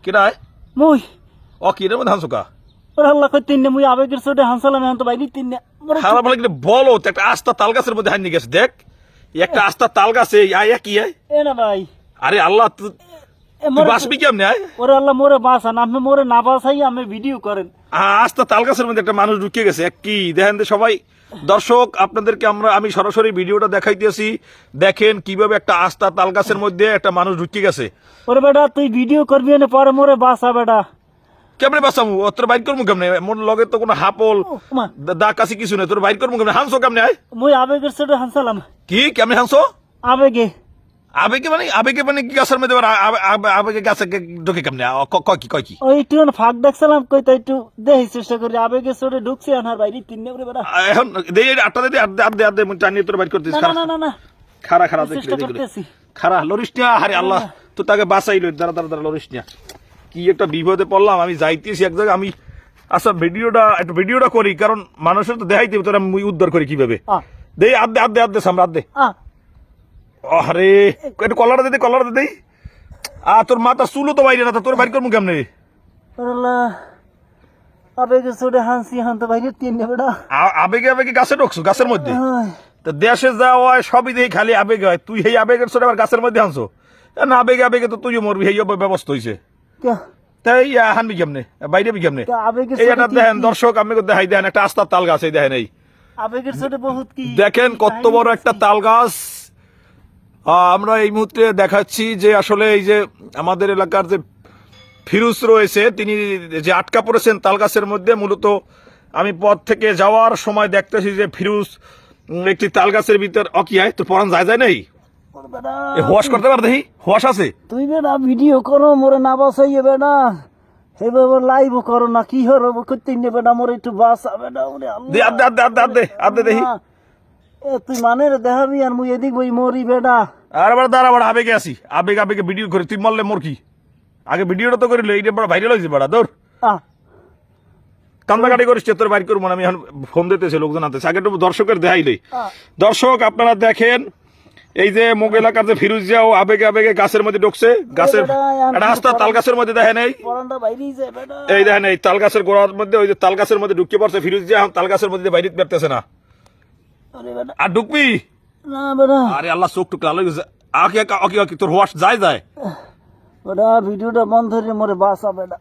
কিরাই মুই ও কি রে মধ্যে হানসুকা ওরে আল্লাহ কই তিননে মুই আবেগের চোটে হানসালাম এখন তো বাইরে তিননে খারাপ বলে কি বলো তো একটা আস্তা তাল গাছের মধ্যে হানি গেছে দেখ একটা আস্তা তাল গাছে আয়া কি আয় এ না ভাই আরে আল্লাহ তুই বাসবি কেমনে আয় ওরে আল্লাহ মোরে বাঁচান আপনি মোরে না বাঁচাই আমি ভিডিও করেন আস্তা তাল গাছের মধ্যে একটা মানুষ ঢুকে গেছে কি দেখেন তো সবাই দর্শক আপনাদেরকে আমি সরাসরি ভিডিওটা দেখাইতেছি দেখেন কিভাবে একটা আস্তা তাল গাছের মধ্যে একটা মানুষ ঢুকে গেছে ওরে বেটা তুই ভিডিও করবি না পরে মোরে বাঁচা বেটা কেমনে বাঁচামু তোর বাইর করবো কেমনে মোর লগে তো কোনো হাপল মা দা কাছে কিছু নেই তোর বাইর করবো কেমনে হানসো কেমনে আয় মুই আবেগের চোটে হানসালাম কি কেমনে হানসো আবেগে আবেগে মানে কি গাছের মধ্যে আবেগে গাছে ঢুকে কেমনে কয় কি ওই একটু ফাঁক দেখছিলাম কই তো একটু দেখি চেষ্টা করি আবেগের চোটে ঢুকছে আনার বাইরে তিননে ওরে বেটা এখন দেই আটটা দে আদে টানিয়ে তোর বাইর করতেছিস না না না না খারা চেষ্টা করতেছি খারা লরিসটা আরে আল্লাহ তো তাকে বাঁচাইলো দাঁড়া লরিসটা কি একটা বিপদে পড়লাম আমি যাইতেছি এক জায়গায় আমি আচ্ছা ভিডিওটা করি কারণ মানুষের তো দেখাইতে তোরা মুই উদ্ধার করি কিভাবে দেই আদে সামনে আদে আরে একটু কলারটা দে দেই তোর মাথা চুলো তো বাইরে না তোর বাইর করবো কেমনে আবেগের চোটে হানসি হান তো বাইরে তিননে বেটা আবেগে গাছে ঢুকছো গাছের মধ্যে তো দেশে যাওয়া সবই দেখি খালি আবেগ হয় তুই এই আবেগের চোটে আবার গাছের মধ্যে আনছো না আবেগে তো তুইও মরবি এই ব্যবস্থা হয়েছে তাই হানবি কেমনে বাইরে বি কেমনে এই একটা দেখেন দর্শক আমি দেখাই দেখেন একটা আস্তার তাল গাছ এই দেখেন এই আবেগের চোটে বহুত কি দেখেন কত বড় একটা তাল গাছ আমরা এই মুহূর্তে দেখাচ্ছি যে আসলে এই যে আমাদের এলাকার যে ফিরুজ রয়েছে তিনি যে আটকা পড়েছেন তাল গাছের মধ্যে মূলত আমি পথ থেকে যাওয়ার সময় দেখতেছি যে ফিরুজ একটি তাল গাছের ভিতর কি হয় তোর পরান যায় নাই হোয়াশ করতে পার দেখি হোয়াশ আছে তুই বেটা ভিডিও করো মোরে না বাসাইয়ে বেটা এভাবে লাইভ করো না কি হরব করতে নেবে না মোরে একটু বাঁচাবে না ওরে আদে দেখি তুই মানে দেখাবি আর মুই এদিক বই মরি বেটা আর এবার দাঁড়া আবেগে আসি আবেগে ভিডিও করে তুই মরলে মোর কি আগে ভিডিওটা তো করিল এইটা বড় ভাইরাল হয়েছে বড়া দৌড় কান্দাকাটি করিস তোর বাইর করবো আমি এখন ফোন দিতেছে লোকজন আনতেছে আগে একটু দর্শকের দেখাই দেই দর্শক আপনারা দেখেন এই যে মুগ এলাকার যে ফিরুজ যাও আবেগে গাছের মধ্যে ঢুকছে গাছের একটা আস্তা তাল গাছের মধ্যে দেখেন এই দেখেন এই তাল গাছের গোড়ার মধ্যে ওই যে তাল গাছের মধ্যে ঢুকে পড়ছে ফিরুজ যা তাল গাছের মধ্যে বাইরে বেরতেছে না আর ঢুকবি আরে আল্লাহ চোখ টুক আলো তোর হোয়াশ যায় ভিডিওটা বন্ধ হয়ে মরে বাঁচা বেটা